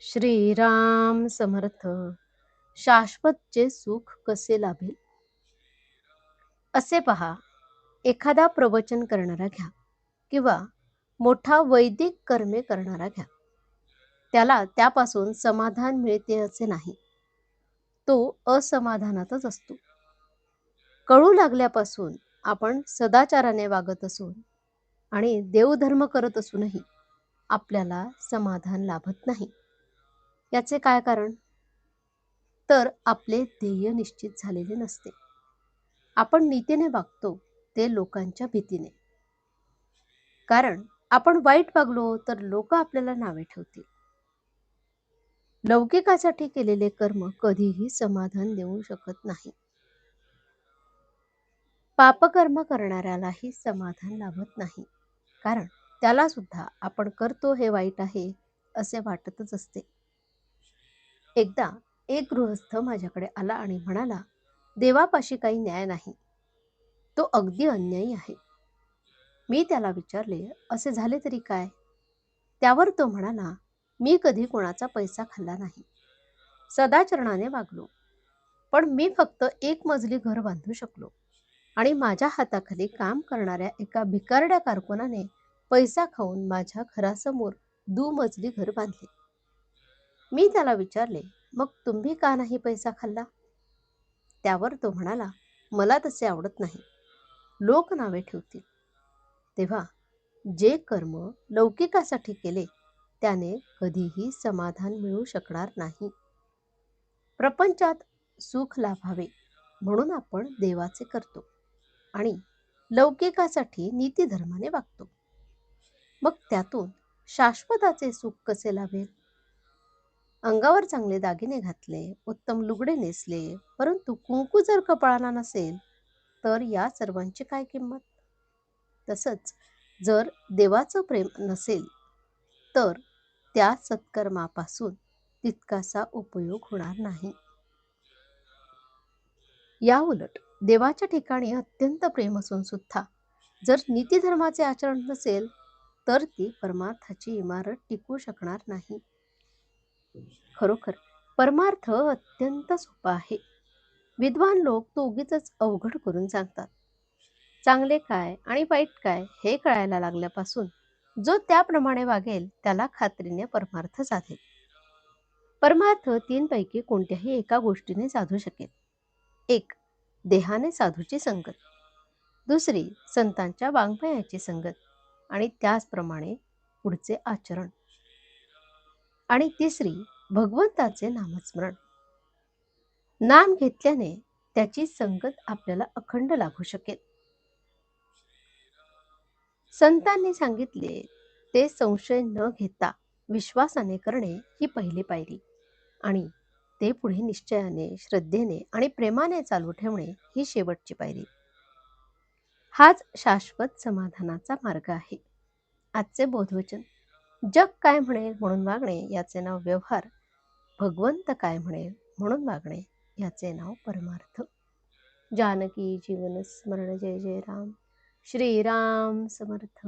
श्रीराम समर्थ. शाश्वतचे सुख कसे लाभेल? असे पहा, एखादा प्रवचन करणारा घ्या किंवा मोठा वैदिक कर्मे करणारा घ्या. त्याला त्यापासून समाधान मिळते असे नाही. तो असमाधानातच असतो. कळू लागल्यापासून आपण सदाचाराने वागत असून आणि देवधर्म करत असूनही आपल्याला समाधान लाभत नाही. याचे काय कारण? तर आपले ध्येय निश्चित झालेले नसते. आपण नीतीने वागतो ते लोकांच्या भीतीने. कारण आपण वाईट वागलो तर लोक आपल्याला नावे ठेवतील. लौकिकासाठी केलेले कर्म कधीही समाधान देऊ शकत नाही. पापकर्म करणाऱ्यालाही समाधान लाभत नाही. कारण त्याला सुद्धा आपण करतो हे वाईट आहे असे वाटतच असते. एकदा एक गृहस्थ माझ्याकडे आला आणि म्हणाला, देवापाशी काही न्याय नाही, तो अगदी अन्यायी आहे. मी त्याला विचारले, असे झाले तरी काय? त्यावर तो म्हणाला, मी कधी कोणाचा पैसा खाल्ला नाही, सदाचरणाने वागलो, पण मी फक्त एक मजली घर बांधू शकलो आणि माझ्या हाताखाली काम करणाऱ्या एका भिकारड्या कारकुनाने पैसा खाऊन माझ्या घरासमोर दुमजली घर बांधले. मी त्याला विचारले, मग तुम्ही का नाही पैसा खाल्ला? त्यावर तो म्हणाला, मला तसे आवडत नाही, लोक नावे ठेवतील. तेव्हा जे कर्म लौकिकासाठी केले त्याने कधीही समाधान मिळू शकणार नाही. प्रपंचात सुख लाभावे म्हणून आपण देवाचे करतो आणि लौकिकासाठी नीतिधर्माने वागतो. मग त्यातून शाश्वताचे सुख कसे लाभेल? अंगावर चांगले दागिने घातले, उत्तम लुगडे नेसले, परंतु कुंकू जर कपाळाला नसेल तर या सर्वांची काय किंमत? तसंच जर देवाचं प्रेम नसेल तर त्या सत्कर्मापासून तितकासा उपयोग होणार नाही. या उलट देवाच्या ठिकाणी अत्यंत प्रेम असून सुद्धा जर नीतिधर्माचे आचरण नसेल तर ती परमार्थाची इमारत टिकू शकणार नाही. खरोखर परमार्थ अत्यंत सोपा आहे. विद्वान लोक तो उगीचच अवघड करून सांगतात. चांगले काय आणि वाईट काय हे कळायला लागल्यापासून जो त्याप्रमाणे वागेल त्याला खात्रीने परमार्थ साधेल. परमार्थ तीनपैकी कोणत्याही एका गोष्टीने साधू शकेल. एक, देहाने साधूची संगत. दुसरी, संतांच्या वाङ्मयाची संगत आणि त्याचप्रमाणे पुढचे आचरण. आणि तिसरी, भगवंताचे नामस्मरण. नाम घेतल्याने त्याची संगत आपल्याला अखंड लाभू शकेल. संतांनी सांगितले ते संशय न घेता विश्वासाने करणे ही पहिली पायरी आणि ते पुढे निश्चयाने, श्रद्धेने आणि प्रेमाने चालू ठेवणे ही शेवटची पायरी. हाच शाश्वत समाधानाचा मार्ग आहे. आजचे बोधवचन: जग काय म्हणेल म्हणून वागणे याचे नाव व्यवहार, भगवंत काय म्हणेल म्हणून वागणे याचे नाव परमार्थ. जानकी जीवन स्मरण. जय जय राम. श्रीराम समर्थ.